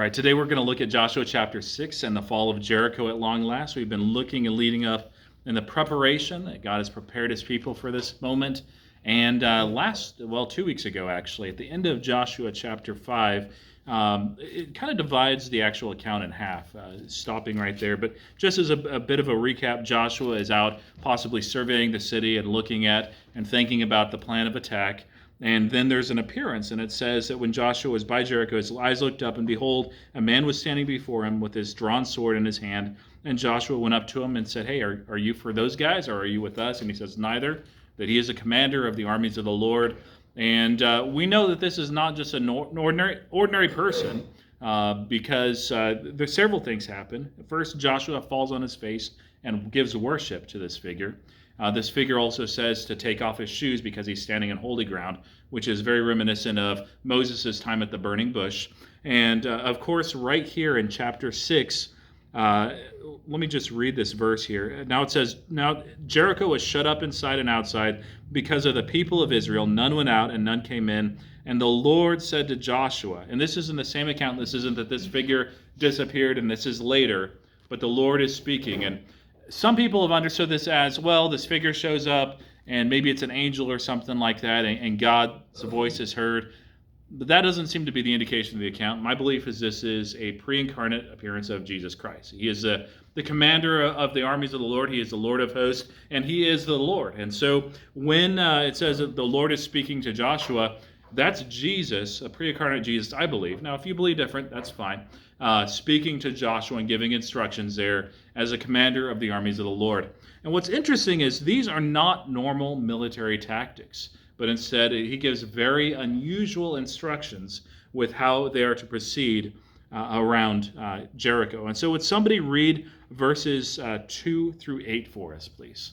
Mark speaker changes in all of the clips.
Speaker 1: All right, today we're going to look at Joshua chapter 6 and the fall of Jericho at long last. We've been looking and leading up in the preparation that God has prepared his people for this moment. And 2 weeks ago, actually, at the end of Joshua chapter 5, it kind of divides the actual account in half, stopping right there. But just as a bit of a recap, Joshua is out possibly surveying the city and looking at and thinking about the plan of attack. And then there's an appearance, and it says that when Joshua was by Jericho, his eyes looked up, and behold, a man was standing before him with his drawn sword in his hand. And Joshua went up to him and said, "Hey, are you for those guys, or are you with us?" And he says, "Neither," that he is a commander of the armies of the Lord. And we know that this is not just an ordinary person, because there's several things happen. First, Joshua falls on his face and gives worship to this figure. This figure also says to take off his shoes because he's standing in holy ground, which is very reminiscent of Moses' time at the burning bush. And of course, right here in chapter 6, let me just read this verse here. Now it says, "Now Jericho was shut up inside and outside because of the people of Israel. None went out and none came in. And the Lord said to Joshua," and this is in the same account. This isn't that this figure disappeared and this is later, but the Lord is speaking. And some people have understood this as, well, this figure shows up and maybe it's an angel or something like that, and God's voice is heard. But that doesn't seem to be the indication of the account. My belief is this is a pre-incarnate appearance of Jesus Christ. He is the commander of the armies of the Lord. He is the Lord of hosts, and he is the Lord. And so when it says that the Lord is speaking to Joshua, that's Jesus, a pre-incarnate Jesus, I believe. Now, if you believe different, that's fine. Speaking to Joshua and giving instructions there as a commander of the armies of the Lord. And what's interesting is these are not normal military tactics, but instead he gives very unusual instructions with how they are to proceed around Jericho. And so would somebody read verses 2 through 8 for us, please?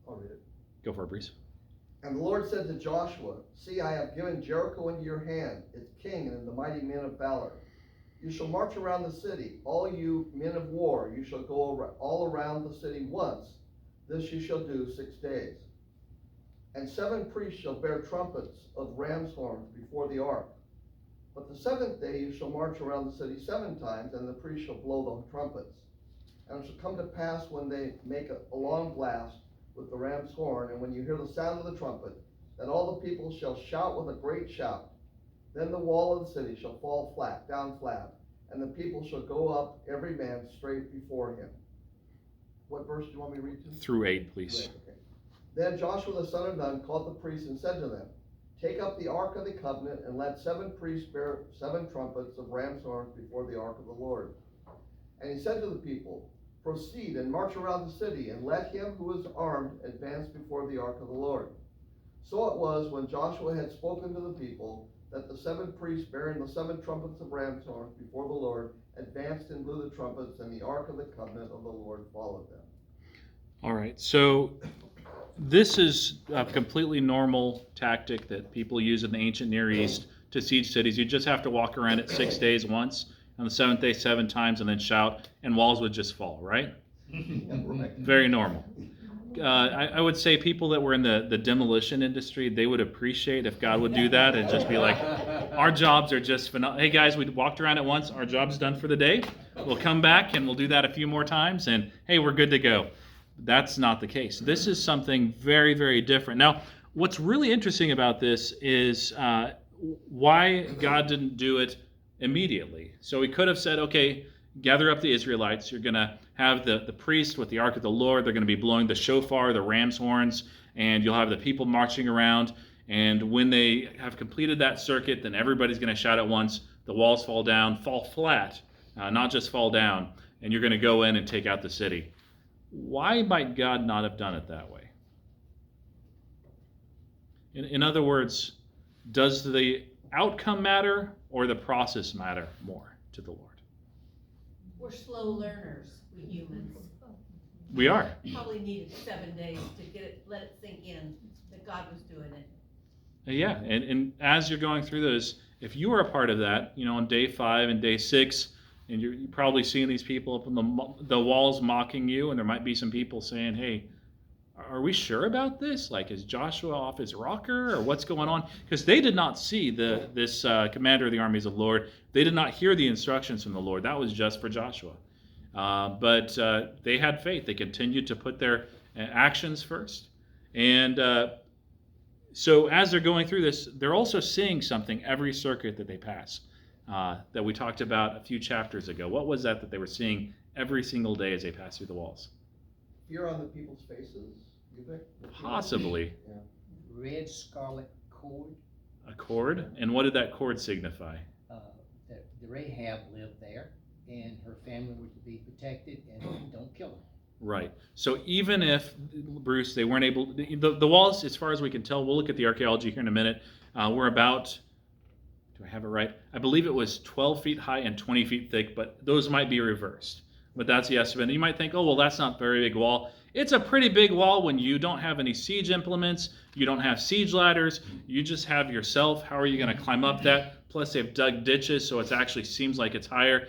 Speaker 2: I'll read it.
Speaker 1: Go for it, Breeze.
Speaker 2: "And the Lord said to Joshua, See, I have given Jericho into your hand, its king and the mighty men of valor. You shall march around the city, all you men of war. You shall go all around the city once. This you shall do 6 days. And 7 priests shall bear trumpets of ram's horns before the ark. But the 7th day you shall march around the city 7 times, and the priests shall blow the trumpets. And it shall come to pass when they make a long blast with the ram's horn, and when you hear the sound of the trumpet, that all the people shall shout with a great shout. Then the wall of the city shall fall down flat, and the people shall go up every man straight before him." What verse do you want me to read to?
Speaker 1: Through 8, please.
Speaker 2: Okay. "Then Joshua the son of Nun called the priests and said to them, Take up the ark of the covenant, and let 7 priests bear 7 trumpets of ram's horns before the ark of the Lord. And he said to the people, Proceed and march around the city, and let him who is armed advance before the ark of the Lord. So it was, when Joshua had spoken to the people, that the 7 priests bearing the 7 trumpets of ram's horns before the Lord advanced and blew the trumpets, and the ark of the covenant of the Lord followed them."
Speaker 1: All right, so this is a completely normal tactic that people use in the ancient Near East to siege cities. You just have to walk around it 6 days once, on the 7th day 7 times, and then shout, and walls would just fall, right?
Speaker 2: Right.
Speaker 1: Very normal. I would say people that were in the demolition industry, they would appreciate if God would do that and just be like, our jobs are just phenomenal. Hey guys, we walked around it once, our job's done for the day. We'll come back and we'll do that a few more times, and hey, we're good to go. That's not the case. This is something very, very different. Now, what's really interesting about this is why God didn't do it immediately. So he could have said, okay, gather up the Israelites. You're going to have the priest with the ark of the Lord. They're going to be blowing the shofar, the ram's horns, and you'll have the people marching around. And when they have completed that circuit, then everybody's going to shout at once. The walls fall down, fall flat, not just fall down, and you're going to go in and take out the city. Why might God not have done it that way? In other words, does the outcome matter or the process matter more to the Lord?
Speaker 3: We're slow learners, we humans.
Speaker 1: We are.
Speaker 3: Probably needed 7 days to let it sink in that God was doing it.
Speaker 1: Yeah, and as you're going through those, if you are a part of that, on day 5 and day 6, and you're probably seeing these people up on the walls mocking you, and there might be some people saying, hey, are we sure about this? Like, is Joshua off his rocker, or what's going on? Because they did not see this commander of the armies of the Lord. They did not hear the instructions from the Lord. That was just for Joshua. But they had faith. They continued to put their actions first. And so as they're going through this, they're also seeing something every circuit that they pass that we talked about a few chapters ago. What was that they were seeing every single day as they passed through the walls?
Speaker 2: Fear on the people's faces, you think?
Speaker 1: Possibly.
Speaker 2: Yeah.
Speaker 4: Red scarlet cord.
Speaker 1: A cord? And what did that cord signify?
Speaker 4: That the Rahab lived there, and her family were to be protected, and don't kill them.
Speaker 1: Right. So even if, Bruce, they weren't able, the walls, as far as we can tell, we'll look at the archaeology here in a minute, were about, do I have it right? I believe it was 12 feet high and 20 feet thick, but those might be reversed. But that's the estimate. You might think, oh, well, that's not a very big wall. It's a pretty big wall when you don't have any siege implements, you don't have siege ladders, you just have yourself. How are you going to climb up that? Plus, they've dug ditches, so it actually seems like it's higher.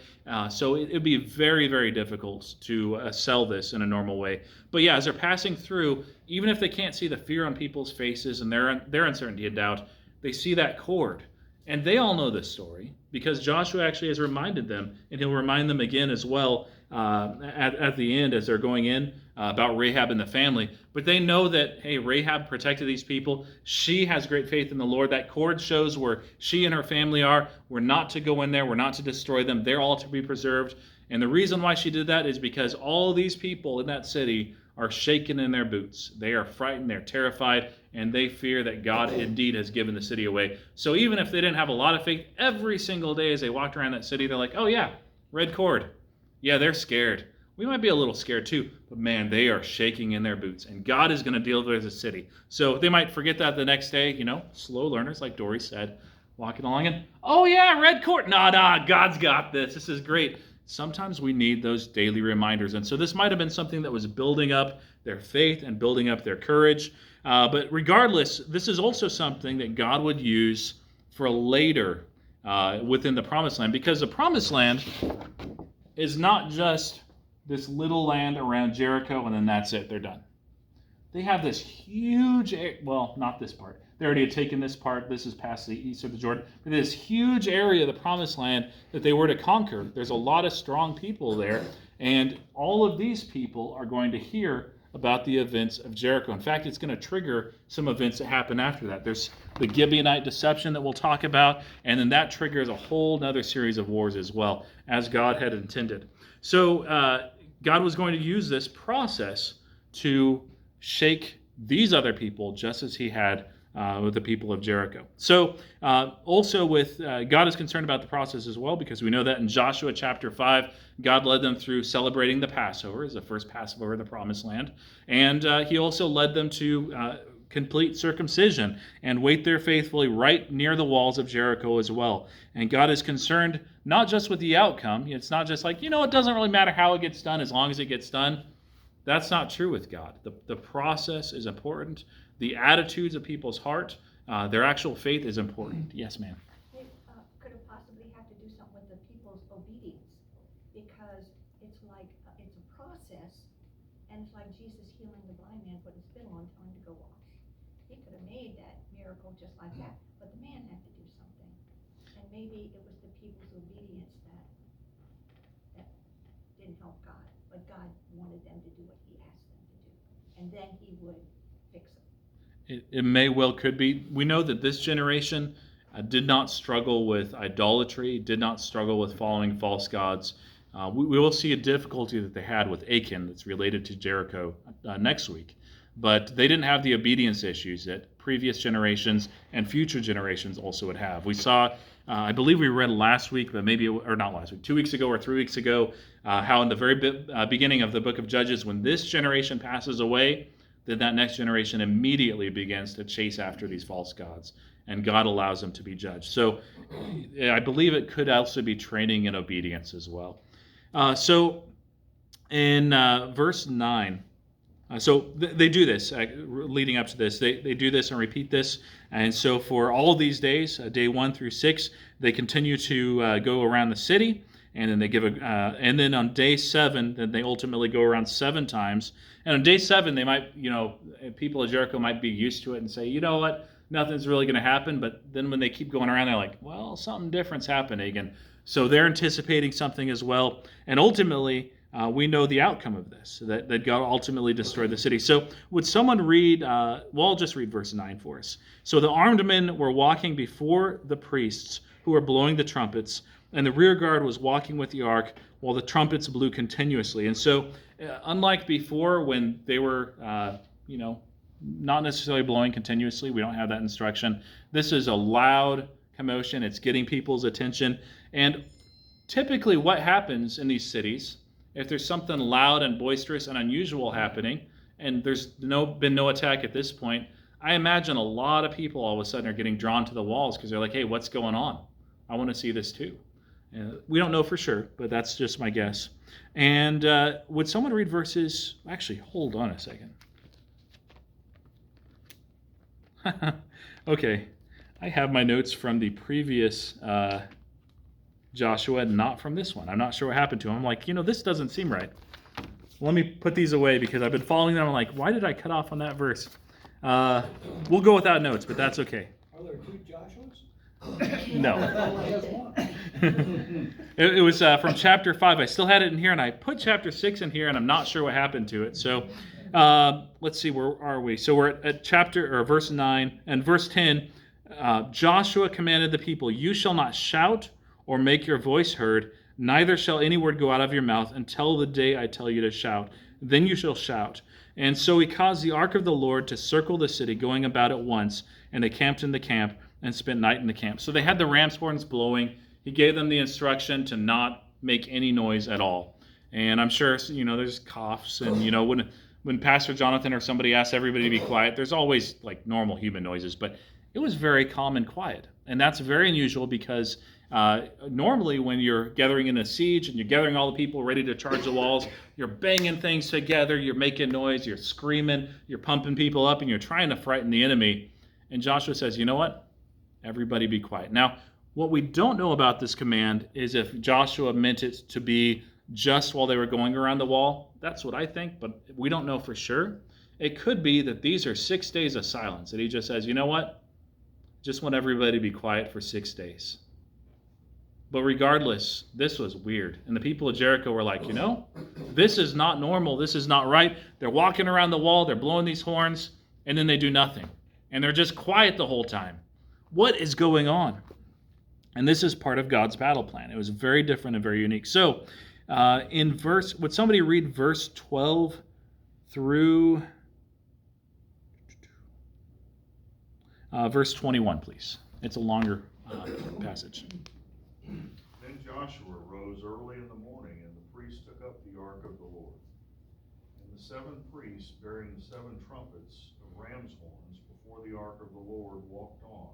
Speaker 1: So it would be very, very difficult to sell this in a normal way. But yeah, as they're passing through, even if they can't see the fear on people's faces and their uncertainty and doubt, they see that cord. And they all know this story because Joshua actually has reminded them, and he'll remind them again as well at the end as they're going in about Rahab and the family. But they know that, hey, Rahab protected these people. She has great faith in the Lord. That cord shows where she and her family are. We're not to go in there. We're not to destroy them. They're all to be preserved. And the reason why she did that is because all these people in that city are shaken in their boots. They are frightened, they're terrified, and they fear that God indeed has given the city away. So even if they didn't have a lot of faith, every single day as they walked around that city, they're like, oh yeah, red cord. Yeah, they're scared. We might be a little scared too, but man, they are shaking in their boots, and God is going to deal with the city. So they might forget that the next day, slow learners, like Dory said, walking along and, oh yeah, red cord. Nah, God's got this. This is great. Sometimes we need those daily reminders. And so this might have been something that was building up their faith and building up their courage. But regardless, this is also something that God would use for later within the Promised Land, because the Promised Land is not just this little land around Jericho and then that's it, they're done. They have this huge, well, not this part. They already had taken this part. This is past the east of the Jordan. But this huge area of the Promised Land that they were to conquer. There's a lot of strong people there. And all of these people are going to hear about the events of Jericho. In fact, it's going to trigger some events that happen after that. There's the Gibeonite deception that we'll talk about. And then that triggers a whole other series of wars as well, as God had intended. So God was going to use this process to shake these other people just as he had with the people of Jericho. So also with God is concerned about the process as well, because we know that in Joshua chapter 5, God led them through celebrating the Passover, as the first Passover in the Promised Land. And he also led them to complete circumcision and wait there faithfully right near the walls of Jericho as well. And God is concerned not just with the outcome. It's not just like, it doesn't really matter how it gets done as long as it gets done. That's not true with God. The process is important. The attitudes of people's heart, their actual faith is important. Yes, ma'am.
Speaker 5: They could have possibly had to do something with the people's obedience, because it's like, it's a process, and it's like Jesus healing the blind man, putting spittle on, telling him to go wash. He could have made that miracle just like that, but the man had to do something. And maybe it was the people's obedience that didn't help God, but God wanted them to do what he asked them to do. And then he would fix it.
Speaker 1: It may well could be. We know that this generation did not struggle with idolatry, did not struggle with following false gods. We will see a difficulty that they had with Achan that's related to Jericho next week. But they didn't have the obedience issues that previous generations and future generations also would have. We saw, I believe we read last week, but maybe, or not last week, 2 weeks ago or 3 weeks ago, how in the very beginning of the book of Judges, when this generation passes away, then that next generation immediately begins to chase after these false gods, and God allows them to be judged. So I believe it could also be training in obedience as well. So in verse 9, they do this, leading up to this. They do this and repeat this. And so for all of these days, day 1 through 6, they continue to go around the city. and then they give and then on day 7, then they ultimately go around 7 times. And on day 7, they might, people of Jericho might be used to it and say, you know what, nothing's really going to happen. But then when they keep going around, they're like, well, something different's happening, and so they're anticipating something as well. And ultimately, we know the outcome of this, that God ultimately destroyed the city. So would someone read, I'll just read verse 9 for us. So the armed men were walking before the priests who were blowing the trumpets, and the rear guard was walking with the ark while the trumpets blew continuously. And so unlike before when they were, not necessarily blowing continuously, we don't have that instruction. This is a loud commotion. It's getting people's attention. And typically what happens in these cities, if there's something loud and boisterous and unusual happening, and there's been no attack at this point, I imagine a lot of people all of a sudden are getting drawn to the walls because they're like, hey, what's going on? I want to see this too. We don't know for sure, but that's just my guess. And would someone read verses, actually, hold on a second. Okay, I have my notes from the previous Joshua, not from this one. I'm not sure what happened to him. I'm like, this doesn't seem right. Let me put these away because I've been following them. I'm like, why did I cut off on that verse? We'll go without notes, but that's okay.
Speaker 6: Are there 2 Joshuas?
Speaker 1: No.
Speaker 6: Just one.
Speaker 1: It was from chapter 5. I still had it in here, and I put chapter 6 in here, and I'm not sure what happened to it. So let's see, where are we? So we're at verse 9, and verse 10. Joshua commanded the people, "You shall not shout or make your voice heard, neither shall any word go out of your mouth until the day I tell you to shout. Then you shall shout." And so he caused the ark of the Lord to circle the city, going about at once, and they camped in the camp and spent night in the camp. So they had the ram's horns blowing. He gave them the instruction to not make any noise at all. And I'm sure, there's coughs, and, when Pastor Jonathan or somebody asks everybody to be quiet, there's always like normal human noises, but it was very calm and quiet. And that's very unusual because normally when you're gathering in a siege and you're gathering all the people ready to charge the walls, you're banging things together, you're making noise, you're screaming, you're pumping people up, and you're trying to frighten the enemy. And Joshua says, you know what? Everybody be quiet. Now, what we don't know about this command is if Joshua meant it to be just while they were going around the wall. That's what I think, but we don't know for sure. It could be that these are 6 days of silence, that he just says, you know what? Just want everybody to be quiet for 6 days. But regardless, this was weird. And the people of Jericho were like, this is not normal. This is not right. They're walking around the wall. They're blowing these horns, and then they do nothing. And they're just quiet the whole time. What is going on? And this is part of God's battle plan. It was very different and very unique. So would somebody read verse 12 through verse 21, please? It's a longer passage.
Speaker 7: Then Joshua rose early in the morning, and the priests took up the ark of the Lord. And the 7 priests, bearing the 7 trumpets of ram's horns before the ark of the Lord, walked on,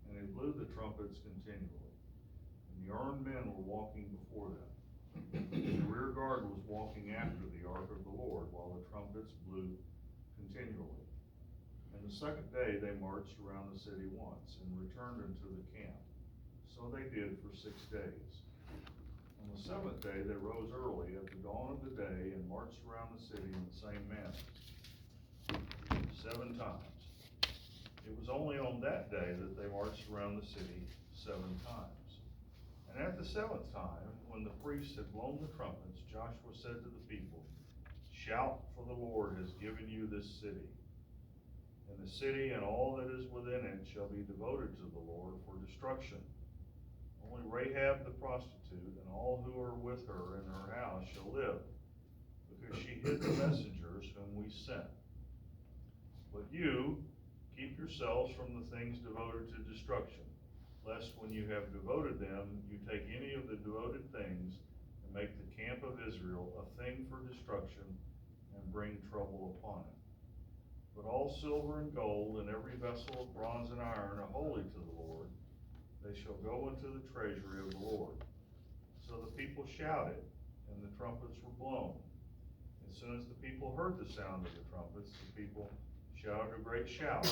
Speaker 7: and they blew the trumpets continually. And the armed men were walking before them. The rear guard was walking after the ark of the Lord, while the trumpets blew continually. And the second day they marched around the city once, and returned into the camp. So they did for 6 days. On the 7th day they rose early at the dawn of the day, and marched around the city in the same manner, 7 times. It was only on that day that they marched around the city 7 times. And at the 7th time, when the priests had blown the trumpets, Joshua said to the people, "Shout, for the Lord has given you this city. And the city and all that is within it shall be devoted to the Lord for destruction. Only Rahab the prostitute and all who are with her in her house shall live, because she hid the messengers whom we sent. But you keep yourselves from the things devoted to destruction, lest when you have devoted them, you take any of the devoted things and make the camp of Israel a thing for destruction and bring trouble upon it. But all silver and gold and every vessel of bronze and iron are holy to the Lord. They shall go into the treasury of the Lord." So the people shouted, and the trumpets were blown. As soon as the people heard the sound of the trumpets, the people shouted a great shout,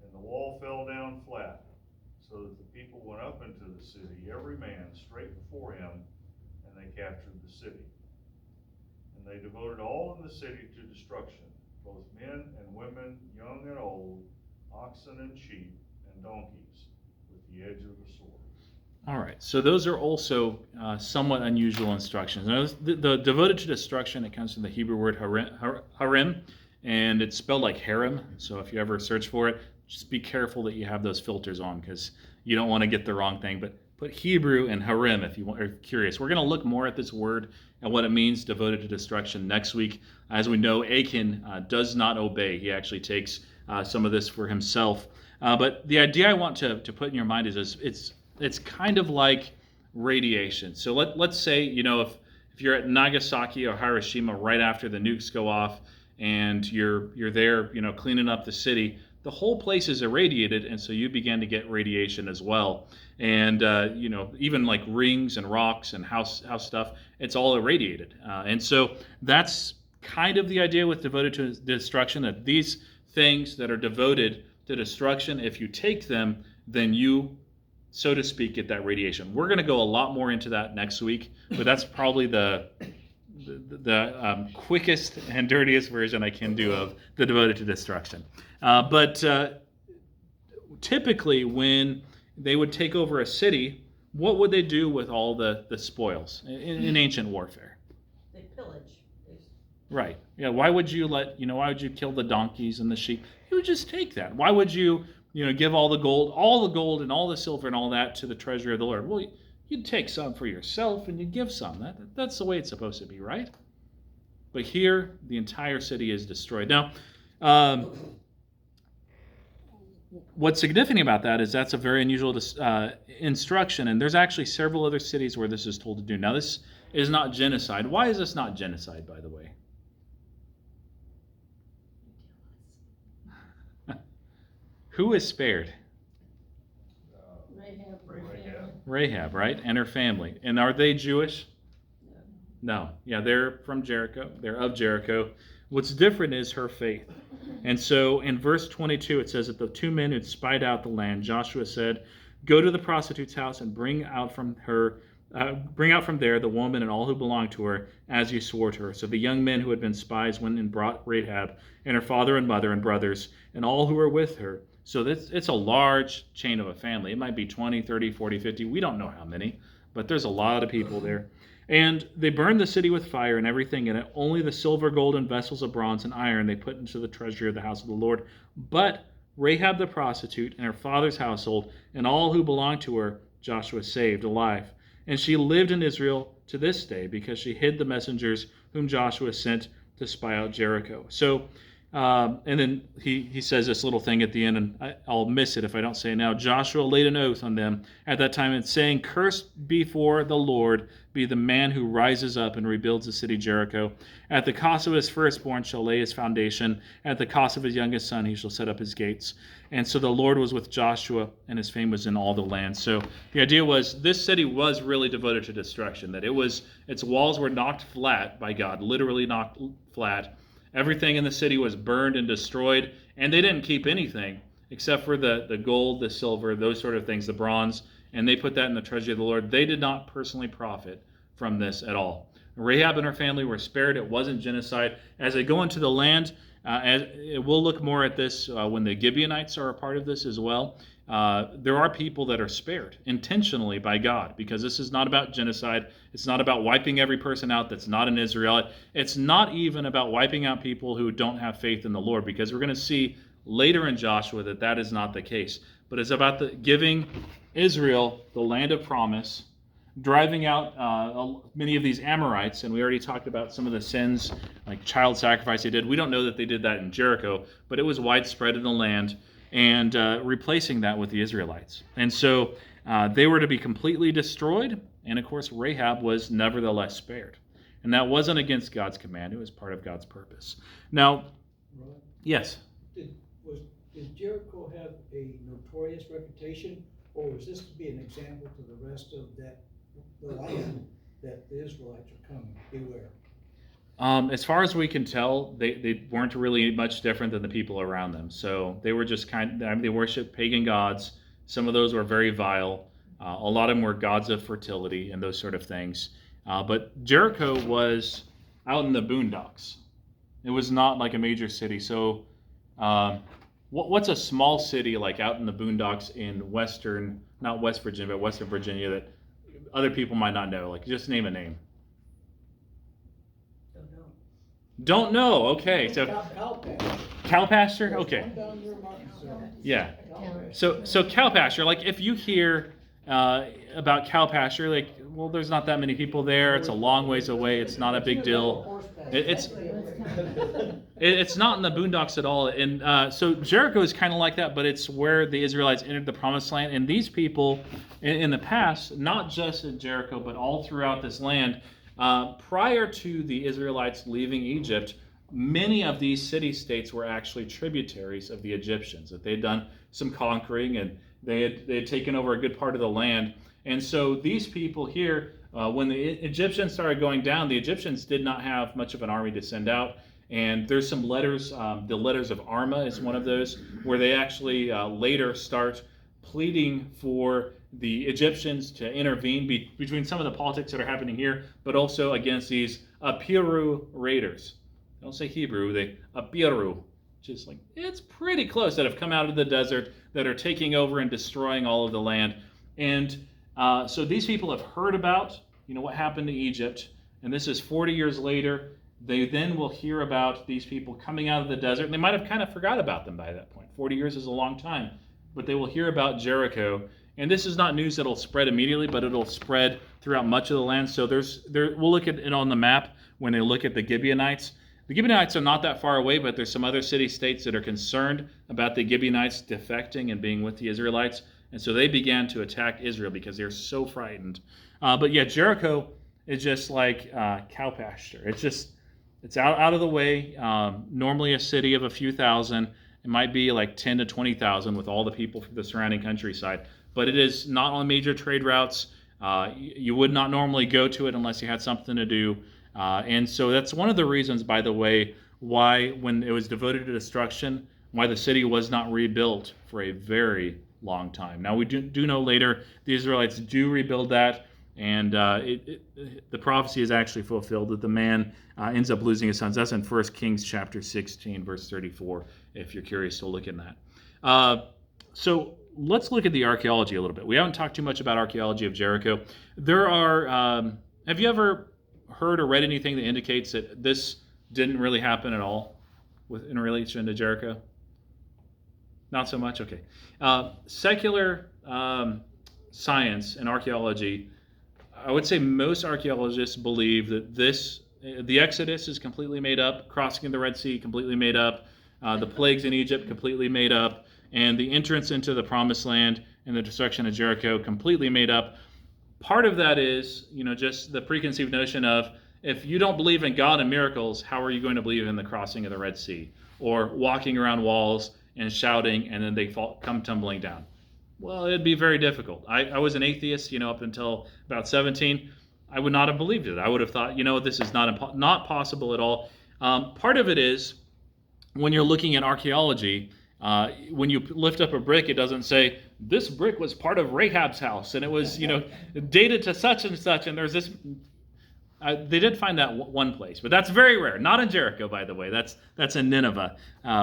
Speaker 7: and the wall fell down flat, so that the people went up into the city, every man straight before him, and they captured the city. And they devoted all in the city to destruction, both men and women, young and old, oxen and sheep and donkeys, with the edge of the sword.
Speaker 1: All right, so those are also somewhat unusual instructions. Now, the devoted to destruction, it comes from the Hebrew word harim, and it's spelled like harem. So if you ever search for it, just be careful that you have those filters on, because you don't want to get the wrong thing. But put Hebrew and harim if you are curious. We're going to look more at this word and what it means, devoted to destruction, next week. As we know, Achan does not obey. He actually takes some of this for himself. But the idea I want to put in your mind is it's kind of like radiation. So let's say, if you're at Nagasaki or Hiroshima right after the nukes go off, and you're there, cleaning up the city, the whole place is irradiated, and so you begin to get radiation as well. And even like rings and rocks and house stuff, it's all irradiated. And so that's kind of the idea with devoted to destruction, that these things that are devoted to destruction, if you take them, then you, so to speak, get that radiation. We're going to go a lot more into that next week, but that's probably the quickest and dirtiest version I can do of the devoted to destruction. But typically, when they would take over a city, what would they do with all the spoils in ancient warfare?
Speaker 3: They pillage.
Speaker 1: Right. Yeah. Why would you kill the donkeys and the sheep? You would just take that. Why would you give all the gold and all the silver and all that to the treasury of the Lord? Well, you'd take some for yourself and you'd give some. That's the way it's supposed to be, right? But here, the entire city is destroyed. Now, what's significant about that is that's a very unusual instruction, and there's actually several other cities where this is told to do. Now, this is not genocide. Why is this not genocide, by the way? Who is spared? Rahab, right? And her family. And are they Jewish? No. Yeah, they're from Jericho. They're of Jericho. What's different is her faith. And so in verse 22, it says that the two men who'd spied out the land, Joshua said, "Go to the prostitute's house and bring out from there the woman and all who belong to her, as you swore to her." So the young men who had been spies went and brought Rahab and her father and mother and brothers and all who were with her. So it's a large chain of a family. It might be 20, 30, 40, 50. We don't know how many, but there's a lot of people there. And they burned the city with fire and everything in it. Only the silver, gold, and vessels of bronze and iron they put into the treasury of the house of the Lord. But Rahab the prostitute and her father's household and all who belonged to her, Joshua saved alive. And she lived in Israel to this day because she hid the messengers whom Joshua sent to spy out Jericho. So, and then he says this little thing at the end, and I'll miss it if I don't say it now. Joshua laid an oath on them at that time and saying, "Cursed before the Lord be the man who rises up and rebuilds the city Jericho. At the cost of his firstborn shall lay his foundation. At the cost of his youngest son he shall set up his gates." And so the Lord was with Joshua, and his fame was in all the land. So the idea was this city was really devoted to destruction, that its walls were knocked flat by God, literally knocked flat. Everything in the city was burned and destroyed, and they didn't keep anything except for the gold, the silver, those sort of things, the bronze, and they put that in the treasury of the Lord. They did not personally profit from this at all. Rahab and her family were spared. It wasn't genocide. As they go into the land, we'll look more at this when the Gibeonites are a part of this as well. There are people that are spared intentionally by God, because this is not about genocide. It's not about wiping every person out that's not an Israelite. It's not even about wiping out people who don't have faith in the Lord, because we're going to see later in Joshua that is not the case. But it's about giving Israel the land of promise, driving out many of these Amorites, and we already talked about some of the sins, like child sacrifice they did. We don't know that they did that in Jericho, but it was widespread in the land, and replacing that with the Israelites. And so they were to be completely destroyed, and of course Rahab was nevertheless spared. And that wasn't against God's command, it was part of God's purpose. Now,
Speaker 6: Ron,
Speaker 1: yes?
Speaker 6: Did Jericho have a notorious reputation, or was this to be an example to the rest of the land that the Israelites are coming? Beware.
Speaker 1: As far as we can tell, they weren't really much different than the people around them. So they were just they worshiped pagan gods. Some of those were very vile. A lot of them were gods of fertility and those sort of things. But Jericho was out in the boondocks. It was not like a major city. So what's a small city like out in the boondocks in western, not West Virginia, but Western Virginia that other people might not know? Like, just name a name. Don't know. Okay, so cow pasture. Okay, yeah. So cow pasture. Like, if you hear about cow pasture, like, well, there's not that many people there. It's a long ways away. It's not a big deal. It's not in the boondocks at all. And so Jericho is kind of like that, but it's where the Israelites entered the Promised Land. And these people in the past, not just in Jericho, but all throughout this land, prior to the Israelites leaving Egypt, many of these city-states were actually tributaries of the Egyptians. That they had done some conquering and they had taken over a good part of the land. And so these people here, when the Egyptians started going down, the Egyptians did not have much of an army to send out. And there's some letters, the letters of Arma is one of those, where they actually later start pleading for the Egyptians to intervene between some of the politics that are happening here, but also against these Apiru raiders. They don't say Hebrew, they Apiru, which is like, it's pretty close, that have come out of the desert, that are taking over and destroying all of the land. And so these people have heard about, what happened to Egypt, and this is 40 years later. They then will hear about these people coming out of the desert, and they might have kind of forgot about them by that point. 40 years is a long time, but they will hear about Jericho. And this is not news that'll spread immediately, but it'll spread throughout much of the land. So we'll look at it on the map when they look at the Gibeonites. The Gibeonites are not that far away, but there's some other city-states that are concerned about the Gibeonites defecting and being with the Israelites. And so they began to attack Israel because they're so frightened. But yeah, Jericho is just like cow pasture. It's out of the way. Normally a city of a few thousand. It might be like 10 to 20,000 with all the people from the surrounding countryside. But it is not on major trade routes. You would not normally go to it unless you had something to do. And so that's one of the reasons, by the way, why when it was devoted to destruction, why the city was not rebuilt for a very long time. Now we do know later the Israelites do rebuild that, and the prophecy is actually fulfilled that the man ends up losing his sons. That's in 1 Kings chapter 16, verse 34, if you're curious to look in that. So let's look at the archaeology a little bit. We haven't talked too much about archaeology of Jericho. There are, have you ever heard or read anything that indicates that this didn't really happen at all in relation to Jericho? Not so much? Okay. Secular science and archaeology, I would say most archaeologists believe that the Exodus is completely made up, crossing of the Red Sea completely made up, the plagues in Egypt completely made up, and the entrance into the Promised Land and the destruction of Jericho completely made up. Part of that is, just the preconceived notion of, if you don't believe in God and miracles, how are you going to believe in the crossing of the Red Sea? Or walking around walls and shouting, and then they come tumbling down. Well, it'd be very difficult. I was an atheist, up until about 17. I would not have believed it. I would have thought, this is not possible at all. Part of it is, when you're looking at archaeology, when you lift up a brick, it doesn't say, this brick was part of Rahab's house, and it was, dated to such and such, and there's this. They did find that one place, but that's very rare. Not in Jericho, by the way. That's in Nineveh,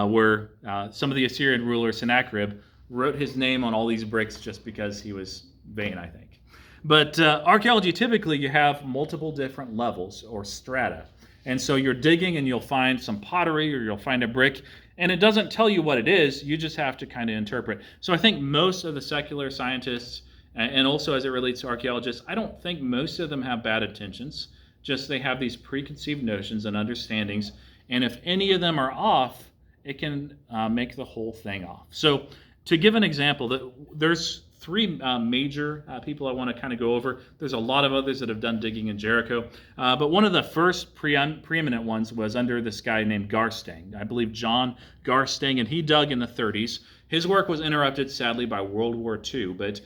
Speaker 1: where some of the Assyrian ruler Sennacherib wrote his name on all these bricks just because he was vain, I think. But archaeology, typically, you have multiple different levels or strata. And so you're digging and you'll find some pottery or you'll find a brick, and it doesn't tell you what it is. You just have to kind of interpret. So I think most of the secular scientists, and also as it relates to archaeologists, I don't think most of them have bad intentions. Just they have these preconceived notions and understandings, and if any of them are off, it can make the whole thing off. So to give an example, there's three major people I want to kind of go over. There's a lot of others that have done digging in Jericho, but one of the first preeminent ones was under this guy named Garstang. I believe John Garstang, and he dug in the 30s. His work was interrupted, sadly, by World War II, but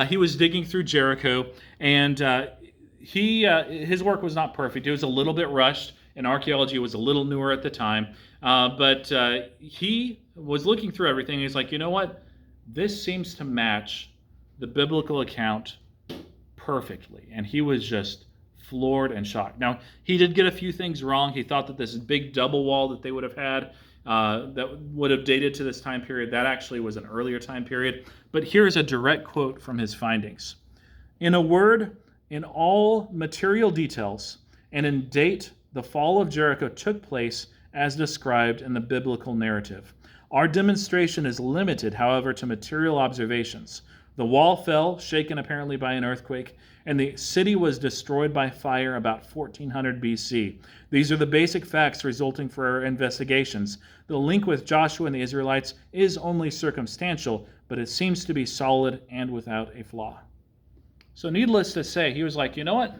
Speaker 1: he was digging through Jericho, and his work was not perfect. It was a little bit rushed, and archaeology was a little newer at the time. But he was looking through everything, and he's like, you know what? This seems to match the biblical account perfectly. And he was just floored and shocked. Now, he did get a few things wrong. He thought that this big double wall that they would have had that would have dated to this time period, that actually was an earlier time period. But here's a direct quote from his findings. In a word, in all material details and in date, the fall of Jericho took place as described in the biblical narrative. Our demonstration is limited, however, to material observations. The wall fell, shaken apparently by an earthquake, and the city was destroyed by fire about 1400 BC. These are the basic facts resulting from our investigations. The link with Joshua and the Israelites is only circumstantial, but it seems to be solid and without a flaw. So needless to say, he was like, you know what?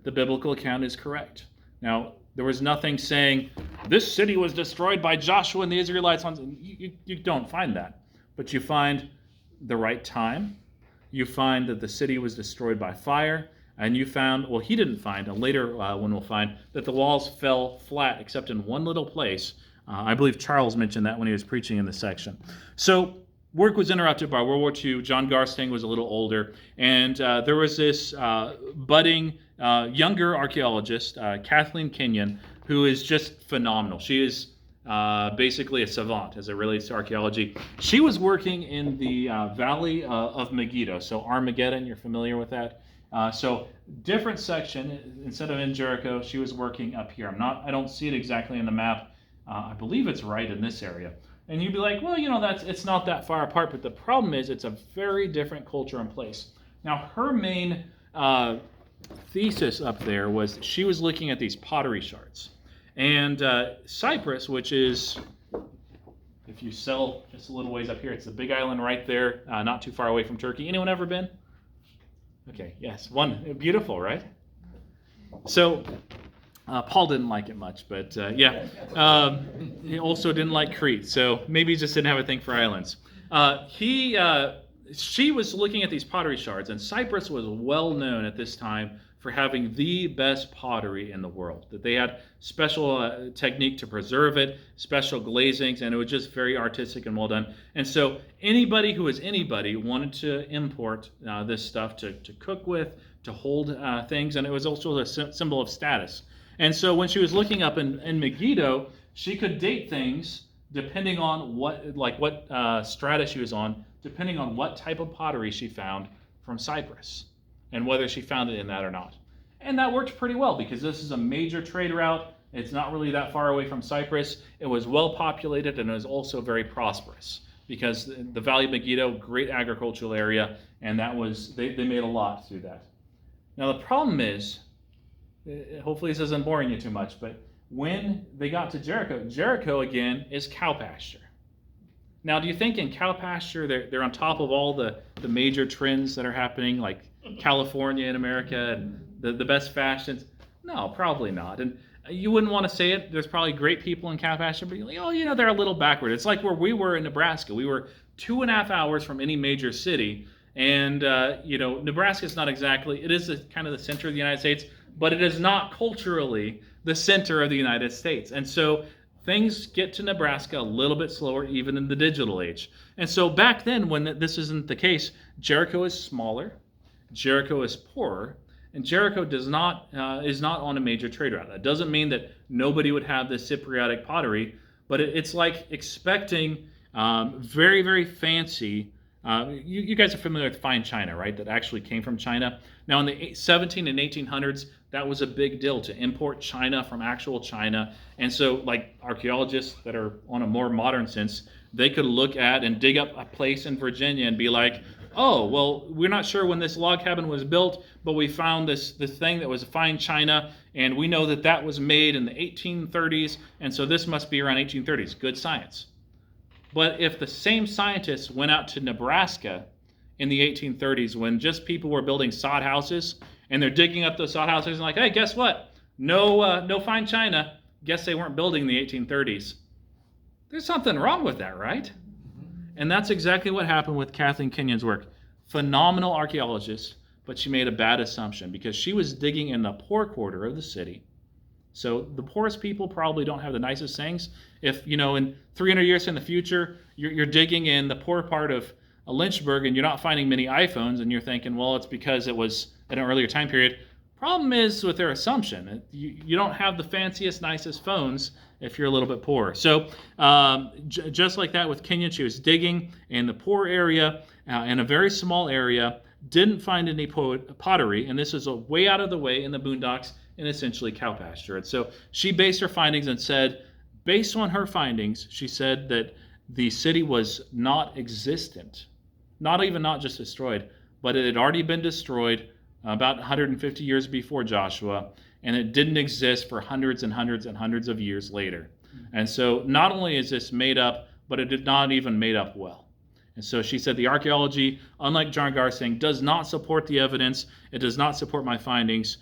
Speaker 1: The biblical account is correct. Now, there was nothing saying, this city was destroyed by Joshua and the Israelites. You don't find that. But you find the right time. You find that the city was destroyed by fire. And you found, well, he didn't find, and later one will find, that the walls fell flat except in one little place. I believe Charles mentioned that when he was preaching in this section. So work was interrupted by World War II. John Garstang was a little older. And there was this budding younger archaeologist, Kathleen Kenyon, who is just phenomenal. She is basically a savant as it relates to archaeology. She was working in the valley of Megiddo, so Armageddon, you're familiar with that? So different section, instead of in Jericho, she was working up here. I don't see it exactly in the map. I believe it's right in this area. And you'd be like, well, it's not that far apart, but the problem is it's a very different culture and place. Now, her main thesis up there was she was looking at these pottery shards. And Cyprus, which is, if you sell just a little ways up here, it's the big island right there, not too far away from Turkey. Anyone ever been? Okay, yes, one. Beautiful, right? So Paul didn't like it much, but he also didn't like Crete, so maybe he just didn't have a thing for islands. She was looking at these pottery shards, and Cyprus was well known at this time for having the best pottery in the world. That they had special technique to preserve it, special glazings, and it was just very artistic and well done. And so anybody who was anybody wanted to import this stuff to cook with, to hold things, and it was also a symbol of status. And so when she was looking up in Megiddo, she could date things depending on what strata she was on, depending on what type of pottery she found from Cyprus, and whether she found it in that or not. And that worked pretty well because this is a major trade route. It's not really that far away from Cyprus. It was well populated and it was also very prosperous because the Valley of Megiddo, great agricultural area, and that was they made a lot through that. Now the problem is, hopefully this isn't boring you too much, but when they got to Jericho, Jericho again is cow pasture. Now, do you think in cow pasture they're on top of all the major trends that are happening, like California in America and the best fashions? No, probably not. And you wouldn't want to say it. There's probably great people in cow pasture, but you're like, they're a little backward. It's like where we were in Nebraska. We were 2.5 hours from any major city, and Nebraska is not exactly. It is kind of the center of the United States, but it is not culturally the center of the United States. And so things get to Nebraska a little bit slower, even in the digital age. And so back then, when this isn't the case, Jericho is smaller, Jericho is poorer, and Jericho is not on a major trade route. That doesn't mean that nobody would have this Cypriotic pottery, but it's like expecting very, very fancy. You guys are familiar with fine china, right? That actually came from China. Now, in the 17 and 1800s, that was a big deal to import china from actual China. And so, like archaeologists that are on a more modern sense, they could look at and dig up a place in Virginia and be like, oh, well, we're not sure when this log cabin was built, but we found this thing that was fine china, and we know that was made in the 1830s, and so this must be around 1830s. Good science. But if the same scientists went out to Nebraska in the 1830s when just people were building sod houses, and they're digging up those sod houses and like, hey, guess what? No fine china. Guess they weren't building in the 1830s. There's something wrong with that, right? And that's exactly what happened with Kathleen Kenyon's work. Phenomenal archaeologist, but she made a bad assumption because she was digging in the poor quarter of the city. So the poorest people probably don't have the nicest things. If, in 300 years in the future, you're digging in the poor part of Lynchburg and you're not finding many iPhones and you're thinking, well, it's because it was at an earlier time period. Problem is with their assumption, you don't have the fanciest, nicest phones if you're a little bit poor. So just like that with Kenyon, she was digging in the poor area, in a very small area, didn't find any pottery, and this is a way out of the way in the boondocks and essentially cow pasture. And so she based her findings and said, based on her findings, she said that the city was not existent, not just destroyed, but it had already been destroyed about 150 years before Joshua, and it didn't exist for hundreds and hundreds and hundreds of years later. And so not only is this made up, but it did not even made up well. And so she said the archaeology, unlike John Garsing, does not support the evidence. It does not support my findings.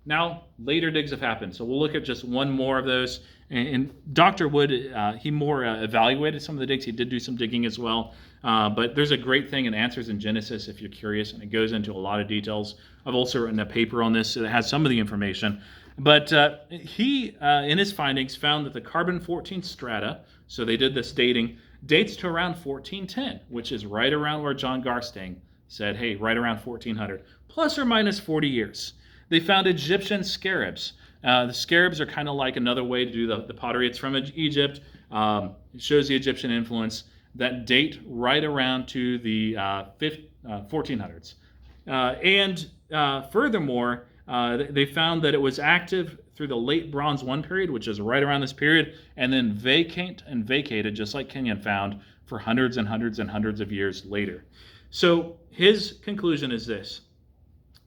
Speaker 1: Now, later digs have happened, so we'll look at just one more of those. And Dr. Wood, he more evaluated some of the digs. He did do some digging as well. But there's a great thing in Answers in Genesis, if you're curious, and it goes into a lot of details. I've also written a paper on this that has some of the information. But he, in his findings, found that the carbon-14 strata, so they did this dating, dates to around 1410, which is right around where John Garstang said, hey, right around 1400, plus or minus 40 years. They found Egyptian scarabs. The scarabs are kind of like another way to do the pottery. It's from Egypt. It shows the Egyptian influence that date right around to the 1400s. Furthermore, they found that it was active through the late Bronze 1 period, which is right around this period, and then vacated, just like Kenyon found, for hundreds and hundreds and hundreds of years later. So his conclusion is this.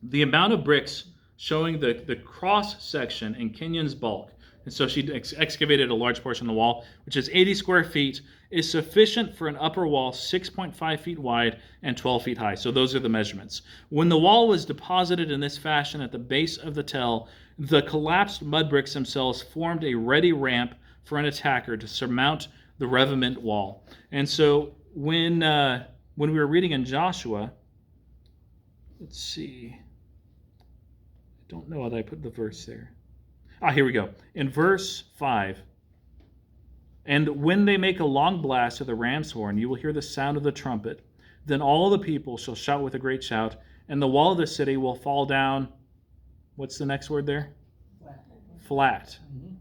Speaker 1: The amount of bricks showing the cross section in Kenyon's bulk, and so she excavated a large portion of the wall, which is 80 square feet, is sufficient for an upper wall 6.5 feet wide and 12 feet high. So those are the measurements. When the wall was deposited in this fashion at the base of the tell, the collapsed mud bricks themselves formed a ready ramp for an attacker to surmount the revetment wall. And so when we were reading in Joshua, let's see, I don't know how I put the verse there. Here we go. In verse 5, and when they make a long blast of the ram's horn, you will hear the sound of the trumpet. Then all the people shall shout with a great shout, and the wall of the city will fall down. What's the next word there? Flat.
Speaker 4: Mhm.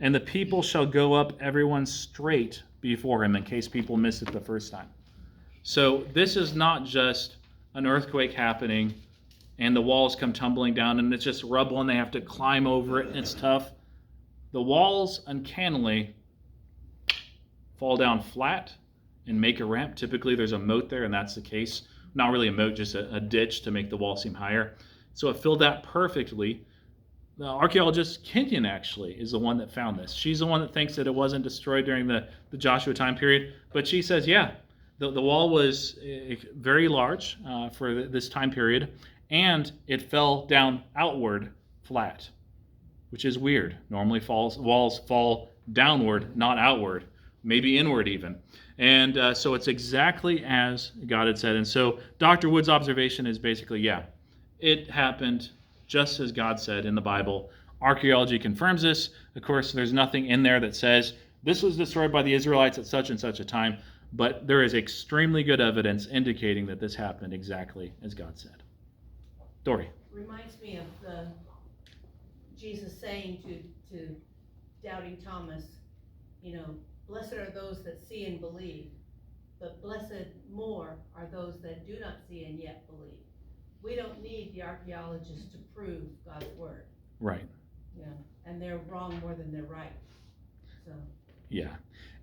Speaker 1: And the people shall go up, everyone straight before him, in case people missed it the first time. So this is not just an earthquake happening and the walls come tumbling down and it's just rubble and they have to climb over it and it's tough. The walls uncannily fall down flat and make a ramp. Typically there's a moat there, and that's the case. Not really a moat, just a ditch to make the wall seem higher. So it filled that perfectly. The archaeologist Kenyon actually is the one that found this. She's the one that thinks that it wasn't destroyed during the Joshua time period, but she says, yeah, the wall was very large for this time period, and it fell down outward flat, which is weird. Normally walls fall downward, not outward, maybe inward even. And so it's exactly as God had said. And so Dr. Wood's observation is basically, yeah, it happened just as God said in the Bible. Archaeology confirms this. Of course, there's nothing in there that says this was destroyed by the Israelites at such and such a time, but there is extremely good evidence indicating that this happened exactly as God said. Dory.
Speaker 3: Reminds me of Jesus saying to doubting Thomas, blessed are those that see and believe, but blessed more are those that do not see and yet believe. We don't need the archaeologists to prove God's word.
Speaker 1: Right.
Speaker 3: Yeah, and they're wrong more than they're right. So.
Speaker 1: Yeah.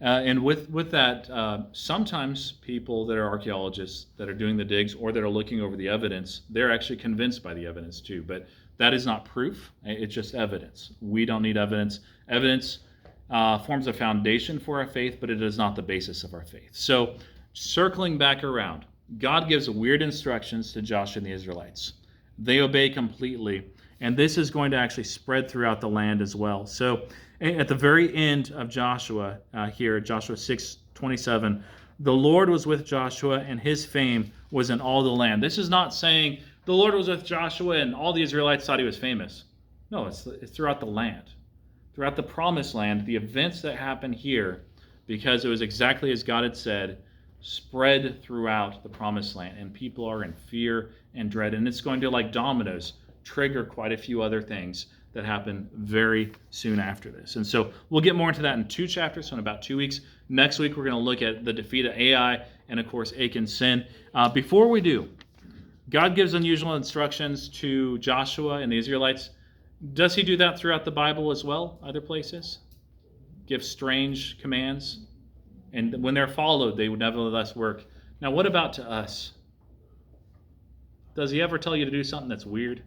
Speaker 1: And with that, sometimes people that are archaeologists that are doing the digs or that are looking over the evidence, they're actually convinced by the evidence too. But that is not proof. It's just evidence. We don't need evidence. Evidence forms a foundation for our faith, but it is not the basis of our faith. So circling back around, God gives weird instructions to Joshua and the Israelites. They obey completely, and this is going to actually spread throughout the land as well. So at the very end of Joshua here, Joshua 6:27, the Lord was with Joshua and his fame was in all the land. This is not saying the Lord was with Joshua and all the Israelites thought he was famous. No, it's throughout the land. Throughout the promised land, the events that happen here, because it was exactly as God had said, spread throughout the promised land, and people are in fear and dread, and it's going to, like dominoes, trigger quite a few other things that happen very soon after this. And so we'll get more into that in 2 chapters, so in about 2 weeks. Next week, we're going to look at the defeat of Ai and, of course, Achan's sin. Before we do, God gives unusual instructions to Joshua and the Israelites. Does he do that throughout the Bible as well, other places? Give strange commands? And when they're followed, they would nevertheless work. Now, what about to us? Does he ever tell you to do something that's weird?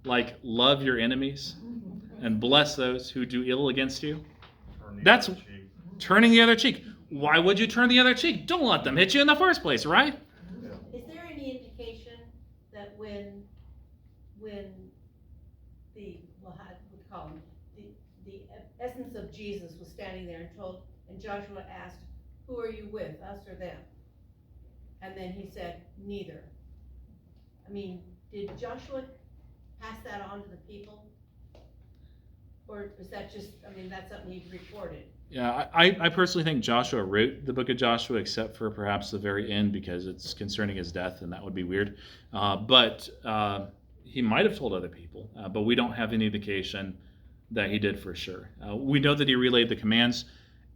Speaker 1: Like love your enemies and bless those who do ill against you? That's turning the other cheek. Why would you turn the other cheek? Don't let them hit you in the first place, right?
Speaker 3: Is there any indication that when the, well, how would you call him, the essence of Jesus was standing there and Joshua asked, who are you with, us or them? And then he said, neither. I mean, did Joshua pass that on to the people? Or is that just, I mean, that's something he recorded?
Speaker 1: Yeah, I personally think Joshua wrote the book of Joshua, except for perhaps the very end, because it's concerning his death, and that would be weird. But he might have told other people, but we don't have any indication that he did for sure. We know that he relayed the commands.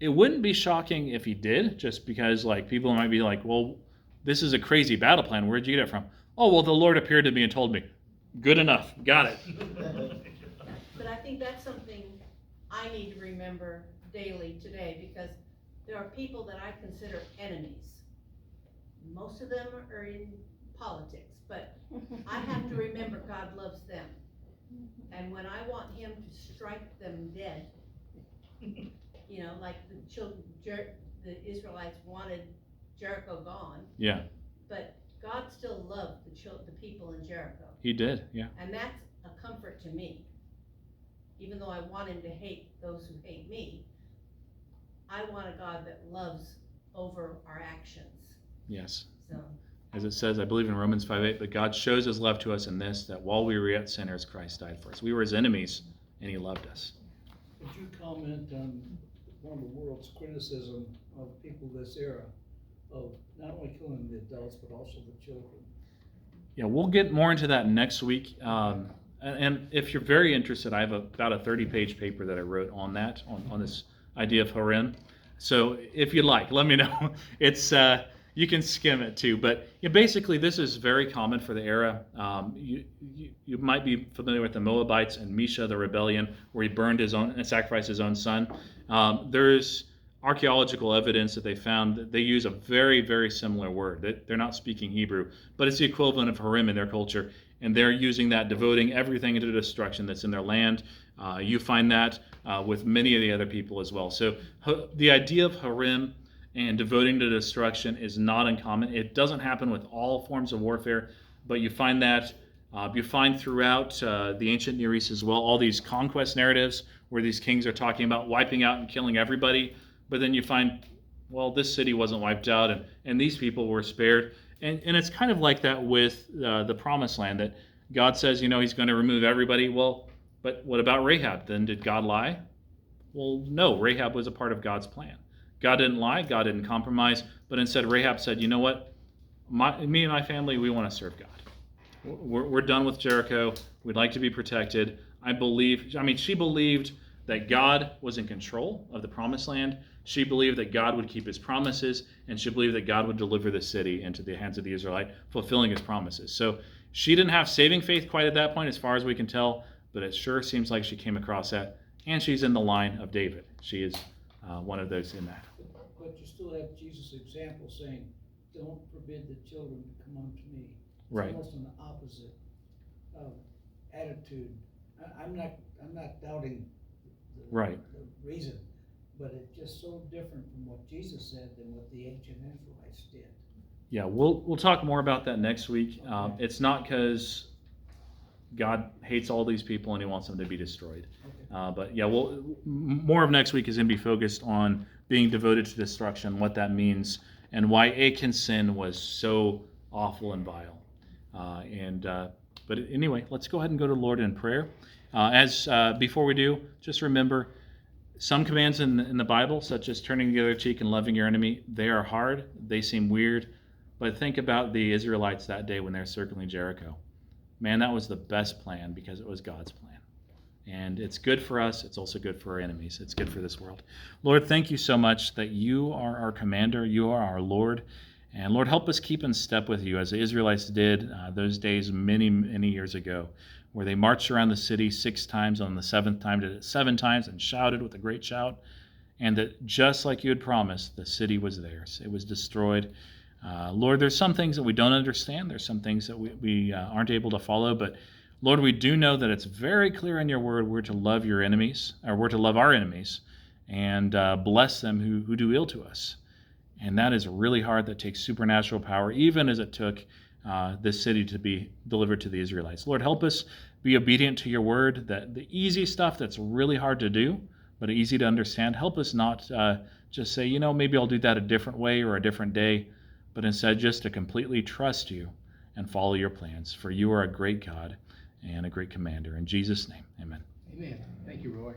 Speaker 1: It wouldn't be shocking if he did, just because like people might be like, well, this is a crazy battle plan. Where'd you get it from? Oh, well, the Lord appeared to me and told me. Good enough. Got it.
Speaker 3: But I think that's something I need to remember daily today, because there are people that I consider enemies. Most of them are in politics, but I have to remember God loves them. And when I want him to strike them dead, you know, like the children, the Israelites wanted Jericho gone.
Speaker 1: Yeah.
Speaker 3: But God still loved the people in Jericho.
Speaker 1: He did, yeah.
Speaker 3: And that's a comfort to me. Even though I want him to hate those who hate me, I want a God that loves over our actions.
Speaker 1: Yes.
Speaker 3: So,
Speaker 1: As it says, I believe in Romans 5:8, but God shows his love to us in this, that while we were yet sinners, Christ died for us. We were his enemies, and he loved us.
Speaker 6: Would you comment on one of the world's criticism of people this era, of not only killing the adults, but also the children?
Speaker 1: Yeah, we'll get more into that next week. And if you're very interested, I have about a 30-page paper that I wrote on that, on this idea of harem. So if you'd like, let me know. It's you can skim it too. But basically, this is very common for the era. You might be familiar with the Moabites and Mesha, the rebellion, where he burned his own and sacrificed his own son. There's archaeological evidence that they found that they use a very, very similar word. That they're not speaking Hebrew, but it's the equivalent of harem in their culture, and they're using that, devoting everything into destruction that's in their land. You find that with many of the other people as well. So the idea of harem and devoting to destruction is not uncommon. It doesn't happen with all forms of warfare, but you find that you find throughout the ancient Near East as well, all these conquest narratives where these kings are talking about wiping out and killing everybody. But then you find, well, this city wasn't wiped out, and these people were spared. And it's kind of like that with the Promised Land, that God says, he's going to remove everybody. Well, but what about Rahab? Then did God lie? Well, no, Rahab was a part of God's plan. God didn't lie, God didn't compromise, but instead Rahab said, you know what? Me and my family, we want to serve God. We're done with Jericho. We'd like to be protected. She believed that God was in control of the Promised Land. She believed that God would keep his promises, and she believed that God would deliver the city into the hands of the Israelite, fulfilling his promises. So she didn't have saving faith quite at that point, as far as we can tell, but it sure seems like she came across that. And she's in the line of David. She is one of those in that.
Speaker 6: But you still have Jesus' example saying, don't forbid the children to come unto me. It's
Speaker 1: Right.
Speaker 6: almost an opposite attitude. I'm not doubting
Speaker 1: Right.
Speaker 6: the reason, but it's just so different from what Jesus said than what the ancient Israelites did.
Speaker 1: Yeah, we'll talk more about that next week.
Speaker 6: Okay.
Speaker 1: It's not because God hates all these people and he wants them to be destroyed.
Speaker 6: Okay.
Speaker 1: But yeah, more of next week is going to be focused on being devoted to destruction, what that means, and why Achan's sin was so awful and vile. But anyway, let's go ahead and go to the Lord in prayer. Before we do, just remember, some commands in the Bible, such as turning the other cheek and loving your enemy, they are hard, they seem weird, but think about the Israelites that day when they're circling Jericho. man, that was the best plan because it was God's plan. And it's good for us. It's also good for our enemies. It's good for this world. Lord, thank you so much that you are our commander. You are our Lord. And Lord, help us keep in step with you as the Israelites did those days many, many years ago, where they marched around the city 6 times. On the 7th time did it 7 times and shouted with a great shout. And that just like you had promised, the city was theirs. It was destroyed. Lord, there's some things that we don't understand. There's some things that we aren't able to follow. But Lord, we do know that it's very clear in your word we're to love your enemies, or we're to love our enemies and bless them who do ill to us. And that is really hard. That takes supernatural power, even as it took this city to be delivered to the Israelites. Lord, help us be obedient to your word, that the easy stuff that's really hard to do, but easy to understand, help us not just say, maybe I'll do that a different way or a different day, but instead just to completely trust you and follow your plans. For you are a great God and a great commander. In Jesus' name, amen.
Speaker 4: Amen. Thank you, Roy.